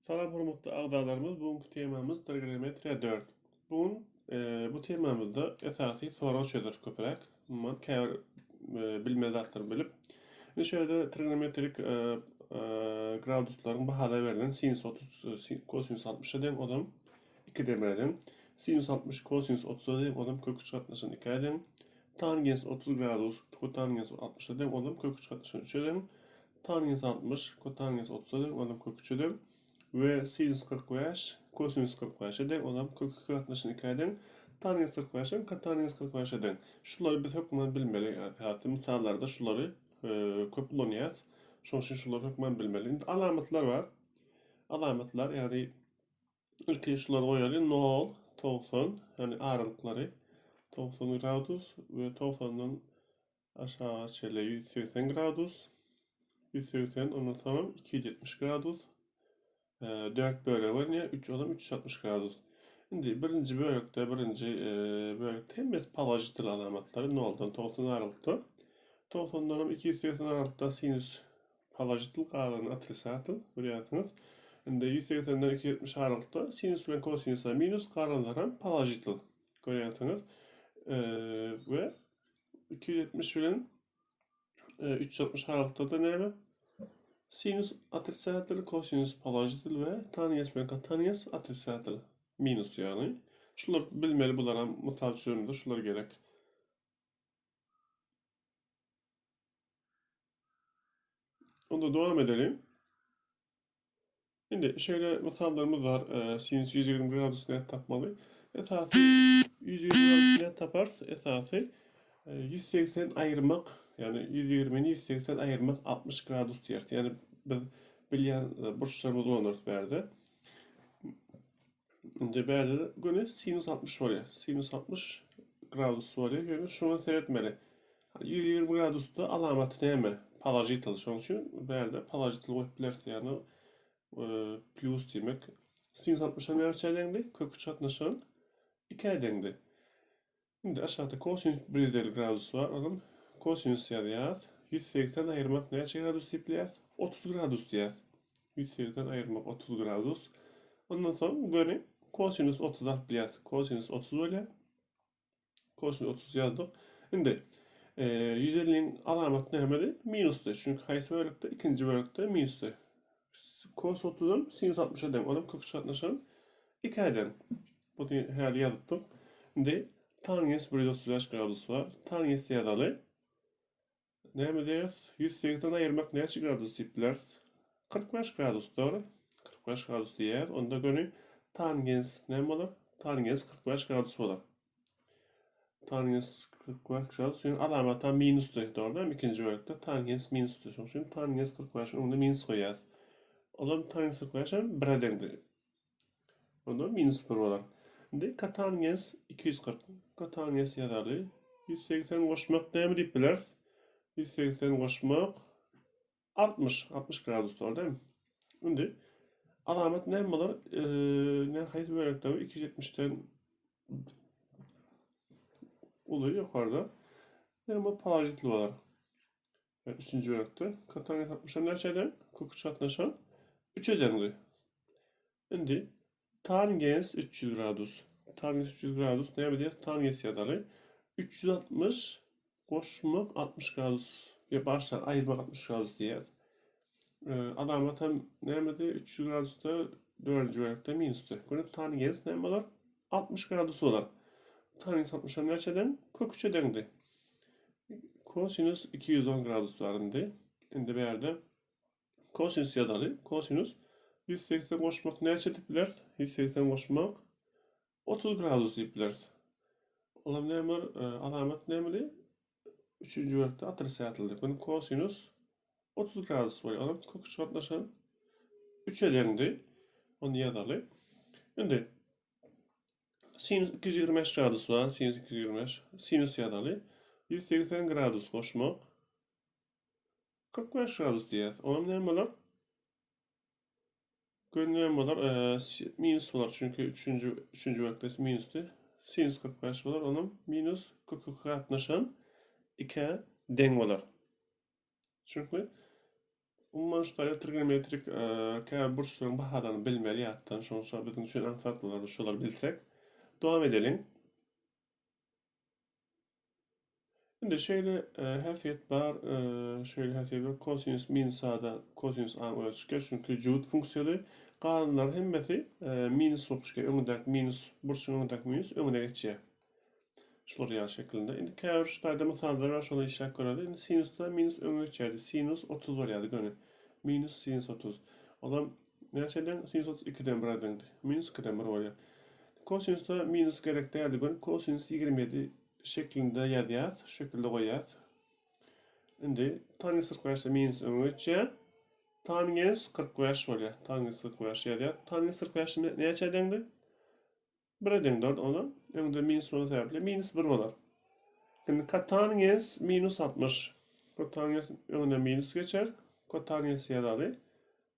Salam hormatly agdalarymyz, bugünkü temamyz trigonometriýa 4. Bu temamyzda esasy soraw çözer köpürek. Man käbir bilmezatlaryny bilip. Şöyle trigonometrik graduslaryň bahada berilen sinüs 30, kosinüs 60 den odam 2 demerden. Sinüs 60, kosinüs 30 den odam kök 3 gatnaşan 2 den. Tangens 30 gradus, kotangens 60 den odam kök 3 gatnaşan 3 den. Tangens 60, kotangens 30 den odam kök 3 den. Ve sinüs 45, kosinüs 45 eden, ondan kök 2 gatnaşan 2 eden, tangens 45 eden, kotangens 45 eden. Şuları biz hökmen bilmeli. Yani misallarda şuları köp kullanýas. Şoň üçin şuları hökmen bilmeli. Alamatlar var. Alamatlar yani ilki şuları goýaly 0, 90, yani aralıkları 90 gradus ve 90'dan aşağı çele 180 gradus. 180 ondan sonra 270 gradus. 4 bölü var ya 3 adam 360 gradus. Şimdi birinci bölükte hemmes palajitl alamatları ne oldu? 90 aralıkta. 90'dan 280 aralıkta sinüs palajitl qalan atrisatl görüyorsunuz. Şimdi 180'den 270 aralıkta sinüs ve kosinüsler minus qalanlaran palajitl görüyorsunuz. Ve 270 bilen 360 aralıkta da ne mi? Sinüs atrisatl, kosinüs palajitl ve tangens ve kotangens atrisatl minus yani. Şular bilmeli bulara misal çözümde şular gerek. Onda devam edelim. Şimdi şöyle misallarımız var. Sinüs 120 gradus net tapmalı. Esası 120 gradus net taparsa esası 180 ayırmak yani 120'ni 180 ayırmak 60 gradus diyer. Yani biz bilýän burçlarymyz bolanlar berde. Indi berde göne sinüs 60 bolýar. Sinüs 60 gradus bolýar. Göne şuna seretmeli. 120 gradusda alamaty näme? Palajitl. Şoň üçin berde palajitl goýup bilersiz ýani plus demek. Sinüs 60'a näme çädeňdi? Kök 3 atnaşan 2 edeňdi. Şimdi aşağıda kosinüs 150 gradus var. Adam kosinüs ýazýas. 180 ayırmak näçe gradus diýýäs? 30 gradus diýýäs. 180 ayırmak 30 gradus. Ondan sonra göre kosinüs 30 alıp bilyas. Kosinüs 30 bolýar. Kosinüs 30 yazdık. Şimdi 150'nin alamatı näme? Minusdy. Çünkü haýsy bölükde? Ikinci bölükde minusdy. Kos 30'dan sinüs 60'a den. Onam kök 3 atnaşan 2 eden. Bu her yazdık. Şimdi tangens 135 gradus var. Tangens ýazaly. Näme diýeriz? 180 ayırmak näçe gradus diýipler? 45 gradus doğru. 45 gradus diýer. Onda göre tangens näme bolar? Tangens 45 gradus bolar. Tangens 45 gradus. Yani alamata minusdy doğru. İkinci bölükde tangens minusdy. Şoň üçin tangens 45 onda minus goýýas. Olam tangens 45 1 edeňdi. Onda minus 1 bolar. Indi kotangens 240. Kotangens ýazaly 180 goşmak näme diýip bilersiz? 180 goşmak 60 gradus doğru değil mi? Şimdi alamat näme bolar? Ne haýsy bölekde 270'den uluy ýokarda. Näme palajitl bolar? Yani 3-nji bölekde kotangens 60'a näçe eden? Kök 3 atnaşan 3 edeňdi. Şimdi tangens 300 gradus. Tangens 300 gradus näme diýer? Tangens ýazaly 360 goşmak 60 gradus. Ya başlar ayırmak 60 gradus diýer. Alamat hem näme diýer? 300 gradusda 4-nji bölekde minusdy. Göne tangens näme bolar? 60 gradus bolar. Tangens 60'a näçe eden? Kök 3 edeňdi. Kosinüs 210 gradus baryndy. Indi bu ýerde kosinüs ýazaly. Kosinüs 180 goşmak näçe diýipler? 180 goşmak 30 gradus diýipler. Olam näme alamat näme? 3-nji bölükde atrisatyldy. Göne kosinüs 30 gradus bolýar. Olam kök 3 atnaşan 3 edeňdi. Onu ýazaly. Indi sinüs 225 gradus var. Sinüs 225. Sinüs ýazaly 180 gradus goşmak 45 gradus diýer. Olam näme bolar? Göndüren bolar minus bolar çünkü 3-nji bölükde minusdy. Sinüs 45 bolar. Olam minus 42 atnaşan 2 deň bolar. Çünkü Umman şulayla trigonometrik käbir burçlaryň bahadany bilmeli ýatdan şonça bizim üçin ansat bolar, şolar bilsek. Dowam edelim. Şimdi şöyle häsiýet bar, şöyle häsiýet bar. Kosinüs minus a'da kosinüs a ölçüke çünkü juut funksiyonu kanunlar hemmesi minus bolupşyka öňündäki minus burçyň öňündäki minus öňüne geçýär. Şolar ýa şeklinde. Indi käbir şulayda mysallar bar, şola işlep göreli. Indi sinusda minus öňe geçýärdi. Sinus 30 bolýardy göni. Minus sinus 30. Olam näçeden sinus 32'den biradendi. Minus 2'den bir bolýar. Kosinüsda minus gerek däldi göni. Kosinüs 27 şeklinde ýazýas, şu şekilde goýýas. Indi tangens 45 minus öňe geçýär. Tangens 45 bolýar. Tangens 45 ýazýar. Tangens 45 näçe edeňdi? 1 edeňdi onu. Öňde minus bolan sebäple minus 1 bolar. Şimdi kotangens minus 60. Kotangens öňüne minus geçer. Kotangens ýazaly.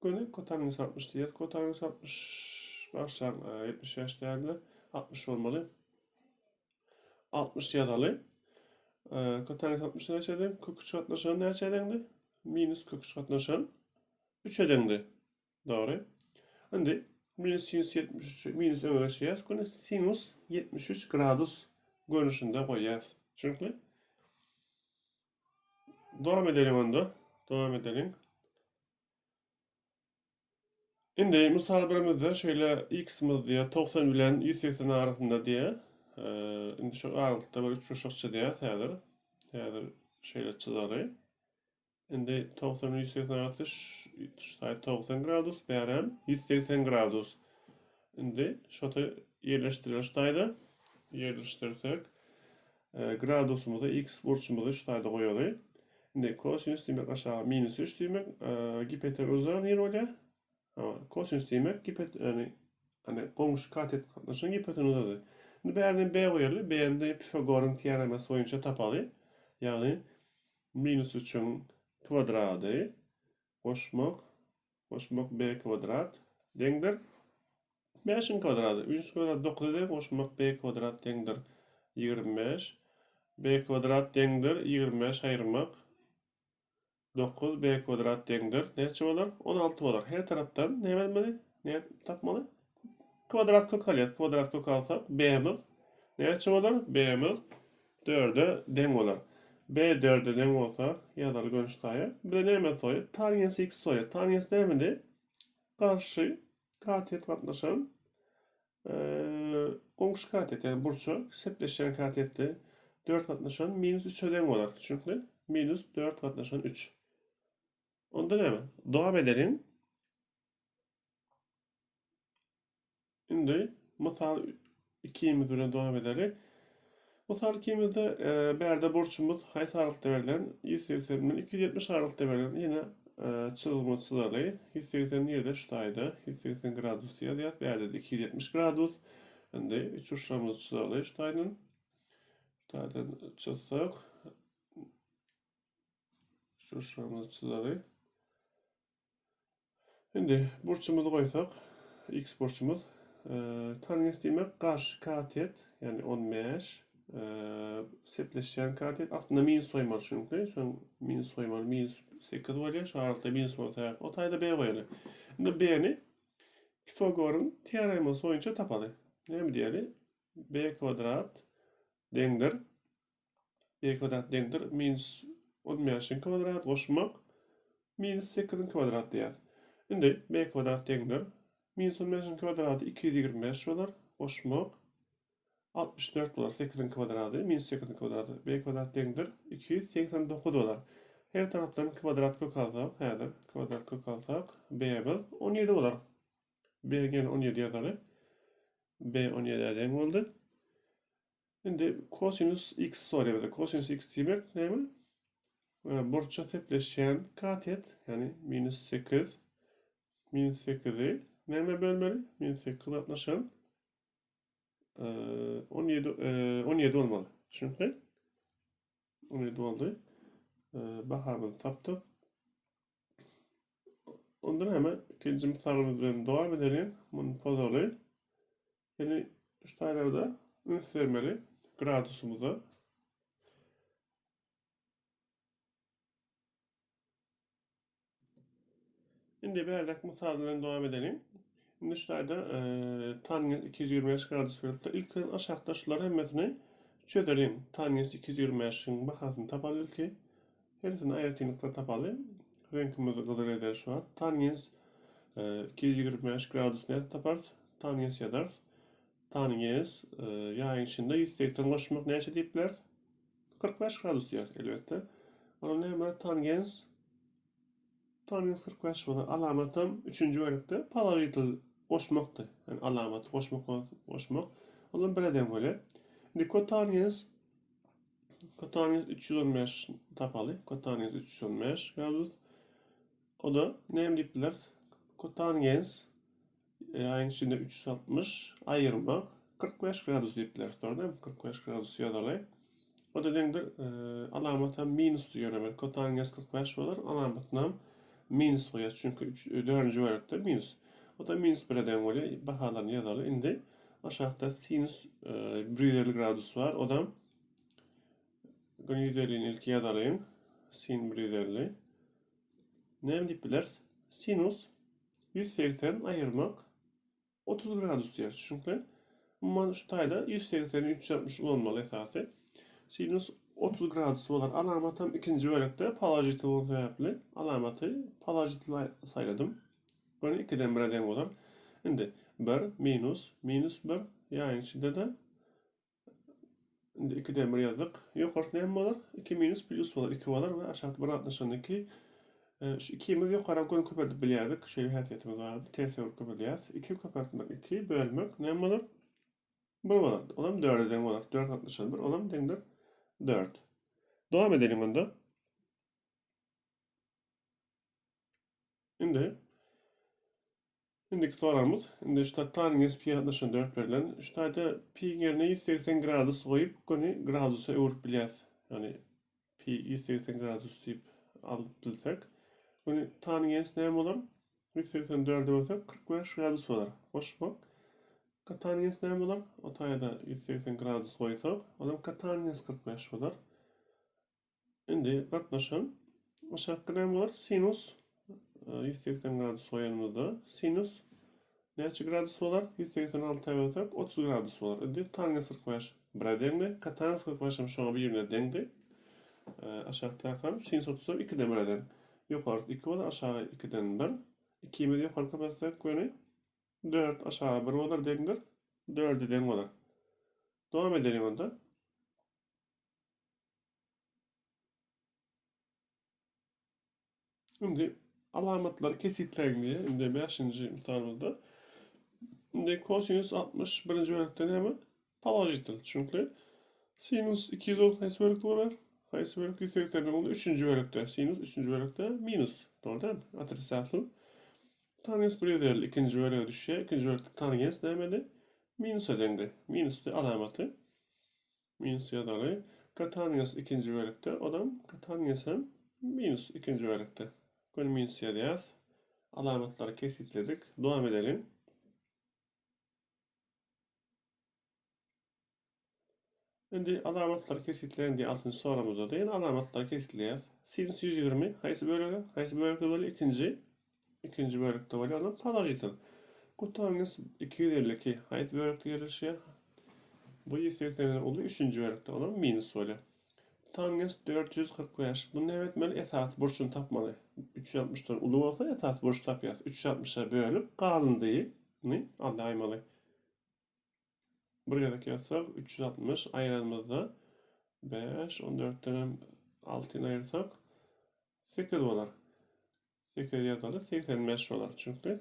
Göni kotangens 60 diýer. Kotangens 60 başlar 75 däldi. 60 bolmaly. 60 ýazaly. Kotangens 60 näçe edeň? Kök 3 gatnaşan näçe edeňdi? Minus kök 3 gatnaşan 3 edeňdi. Dogry. Indi minus sinus 73 minus öňe geçýär. Göni sinus 73 gradus görnüşinde goýýas. Çünkü devam edelim onda. Devam edelim. Indi misal birimizde şöyle x'imiz diye 90 bilen 180 arasında diye indi şu aralykda bir 3 uşakça diýär häzir. Häzir şöyle çyzary. Indi 90 180 arasy 90 gradus bärem 180 gradus. Indi şota yerleştirilir şuýda. Yerleştirsek gradusumuza x burçumuza şuýda goýaly. Indi kosinüs diýmek aşağı minus 3 diýmek hipotenuzdan ýer bolýar. Kosinüs diýmek hani goňşy katet gatnaşyň hipotenuzady. Indi bärden b goýaly. B'de Pifagoryň teoremasy boýunça tapaly. Ýagny minus 3'ün kvadrady goşmak b kvadrat deňdir 5'in kvadrady. 3 kvadrat 9 eder. Goşmak b kvadrat deňdir 25. B kvadrat deňdir 25 aýyrmak 9 b kvadrat deňdir näçe bolar? 16 bolar. Her tarapdan näme bilmeli? Näme tapmaly? Kvadrat kök alýar. Kvadrat kök alsak b'miz näçe bolar? B'miz 4'e deň bolar. B 4'e deň bolsa ýazaly görnüşde. Bir de näme soýar? Tangens x soýar. Tangens näme? Karşı katet gatnaşan goňşy katet, yani burçu sepleşen katetde 4 gatnaşan minus 3 ödeň bolar. Çünkü minus 4 gatnaşan 3. Onda näme? Dowam edelim. Indi mysal 2-imiz bilen dowam ederi. Mysal 2-imizde bärde burçumuz haýsy aralykda berilen 180 bilen 270 aralykda berilen ýene çyzılma çyzaly. 180 ýerde şuýda 180 gradus ýazýar. Bärde 270 gradus. Indi üç uçlarımız çyzaly şuýdan. Şuýdan çyzsak üç uçlarımız çyzaly. Indi burçumuzy goýsak, x burçumuz tangens diýmek garşy katet, yani 15 sepleşen katet altında minus soýmaly çünkü. Şoň minus soýmaly minus 8 bolýar. Şu aralykda minus bolsa o taýda b goýaly. Indi b'ni Pifagoryň teoremasy boýunça tapaly. Näme diýeli? B kvadrat deňdir minus 15'in kvadrat goşmak minus 8'in kvadrat diýär. Indi b kvadrat deňdir minus 15'in kvadraty 225 bolar. Goşmak 64 bolar. 8'in kvadraty minus 8'in kvadraty b kvadrat deňdir 289 bolar. Her tarapdan kvadrat kök alsak, häzir kvadrat kök alsak b'miz 17 bolar. B gene 17 ýazaly. B 17 deň boldy. Indi kosinüs x soýar bizde. Kosinüs x diýmek näme? Burça sepleşen katet, yani minus 8. Minus 8'i näme bölmeli? Minus 8 gatnaşan 17 olmalı. Çünkü 17 oldu. Bahamızı taptık. Ondan hemen ikinci misalımızdan devam edelim. Bunun pozalı. Yani şu taýlarda üns vermeli gradusumuza. Şimdi berdek misallarla devam edelim. Şimdi şurada tangent 225 gradus verip de ilk aşağıda şuları hemmesini çözelim. Tangent 225'in bakasını tapalım ki hepsini ayrıtınlıkta tapalım. Renkimizi kızıl eder şu an. Tangent 225 gradus ne tapar? Tangent yazar. Tangent yağın içinde 180 koşmak ne deyipler? 45 gradus yer elbette. Onun ne var? Tangent 45 olan alamatım 3. bölükte paralel koşmaktı. Yani alamat koşmak. Onun birden böyle. Şimdi kotangent 315 tapalı. Kotangent 315 gradus. O da ne dipler? Kotangent aynı içinde 360 ayırmak 45 gradus dipler. Doğru değil mi? 45 gradus yadalı. O da dendir alamata minus diyor. Kotangent 45 olur. Alamatına minus koyar. Çünkü 4. bölükte minus. O da minus birden oluyor. Bahalarını yadalı. Indi aşağıda sinüs 150 gradus var. O da 150'nin ilk yadalayım. Sin 150. Ne dipler? Sinüs 180 ayırmak 30 gradus diyor. Çünkü şu tayda 180'i 360 olmalı esası. Sinüs 30 gradus olan alamatım ikinci bölükte palajit olduğu yapılı. Alamatı palajit sayladım. Böyle 2'den 1'e denk olur. Şimdi 1 minus 1 yani içinde de şimdi 2'den 1 yazdık. Yukarıda ne olur? 2 minus plus olur. 2 olur ve aşağıda 1 62. Şu 2'miz yukarı koyun köpürtüp biliyorduk. Şöyle hayatiyetimiz vardı. Tersi vurup köpürtüyoruz. 2 köpürtmek 2 bölmek ne olur? 1 olur. Olam 4'e denk olur. 4 61. Olam denkdir 4. Devam edelim onda. Şimdi şimdiki sorumuz. Şimdi işte tangens pi yaklaşık 4 verilen. İşte de pi yerine 180 gradus koyup konu gradusa öğürüp bileceğiz. Yani pi 180 gradus deyip alıp bilsek. Konu tangens ne olur? 184'e olsak 45 gradus olur. Hoş mu? Katangens ne olur? O tayda 180 gradus koysak. O zaman katangens 45 olur. Şimdi katlaşan aşağıda ne olur? Sinüs 180 gradus koyanımızda sinüs ne açı gradus olur? 186 olsak 30 gradus olur. Şimdi tangens 45 bire dendi. Katangens 45'im şu an birbirine dendi. Aşağıda bakalım. Sinüs 30 2'den 1'e den. Yukarı 2 olur. Aşağı 2'den 1. 2'yi yukarı kapatsak koyunu 4 aşağı 1 olur dendir. 4'ü den olur. Devam edelim onda. Şimdi alamatlar kesitlendi. Şimdi 5. misalımızda. Şimdi kosinüs 60 birinci bölükte ne mi? Palajitil. Çünkü sinüs 210 haysi bölükte var. Haysi bölük 180 oldu. 3. bölükte. Sinüs 3. bölükte minus. Doğru değil mi? Atrisatlı. Tangens 150 ikinci bölüğe düşüyor. İkinci bölükte tangens demedi. Minus edendi. Minus de alamatı. Minus yadalı. Katangens ikinci bölükte. Odam katanges'en minus ikinci bölükte. Konu minus yadayız. Alamatları kesitledik. Devam edelim. Şimdi alamatlar kesitlendi altın sorumuzda değil. Alamatlar kesitleyiz. Sinüs 120. Haysi bölüğü. Haysi bölükte böyle ikinci bölükte böyle olan palajitin. Kotangens 252. Haysi bölükte gelişiyor. Bu 180'in olduğu 3. bölükte olan minus böyle. Tangens 445. Bunun evet böyle esas burçunu tapmalı. 360'tan ulu olsa esas burç tapıyaz. 360'a bölüp kalındığını anlaymalı. Buraya da yazsak 360 ayırmamızda 5, 14'ten 6'ını ayırsak 8 olur. 8 yazalım 85 olur çünkü.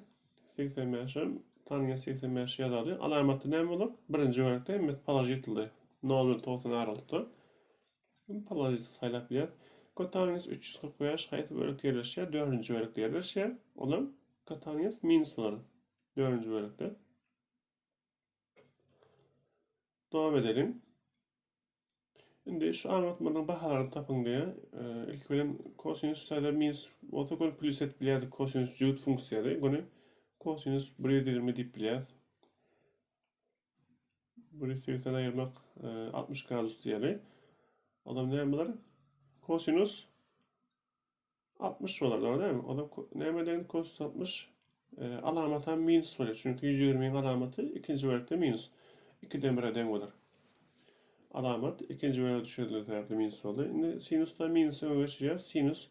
85'in tangens 85 yazalım. Alamatı ne olur? Birinci bölükte hem palajitli. Ne olur olsun ayrıldı. Palajit sayılabilir. Kotangens 345 hayat bölük yerleşiyor. 4. bölükte yerleşiyor. Olan kotangens minus olur. 4. bölükte. Devam edelim. Şimdi şu anlatmadan bahalarını tapın diye ilk bölüm kosinüs sayıda minus olsa konu plus et biliyaz kosinüs cüt funksiyonu. Bunu kosinüs 120 dip biliyaz. Burayı 80 ayırmak 60 gradus diyelim. Adam ne yapmaları? Kosinüs 60 olar doğru değil mi? O da nemeden kosinüs 60 alamatan minus var. Çünkü 120'nin alamatı ikinci bölükte minus. 2 demire denk olur. Alamat ikinci bölüye düşürülür tarafta minus oldu. Şimdi sinüsden minusu geçeceğiz. Sinüs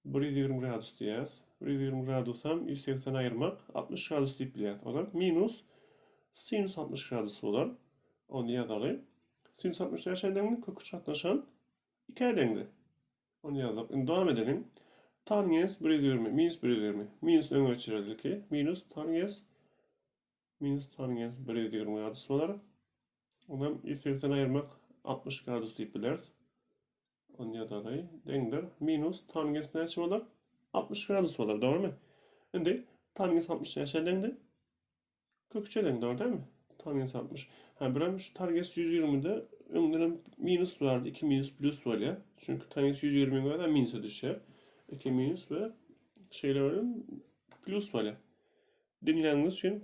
120 gradus diyeceğiz. 120 gradusdan 180 ayırmak 60 gradus deyip biliriz. O da minus sinüs 60 gradus olur. Onu yazalım. Sinüs 60 yaşayan kök 3 atlaşan 2 dengli. Onu yazdık. Şimdi devam edelim. Tangens 120 minus 120 minus ön geçirilir ki minus tangens 120 gradus olur. Ondan 180 ayırmak 60 gradus deyip biliriz. Onu yazalım. Dengler minus tangens ne açım olur? 60 gradus olur. Doğru mu? Şimdi tangens 60 yaşayan dengli. Kökçe dengli doğru değil mi? Tangens 60. Ha, buram şu tangens 120'de önden minus vardı. 2 minus plus var ya. Çünkü tangens 120'ye kadar minus'a düşer. 2 minus ve şeyle var plus var ya. Dinlediğiniz için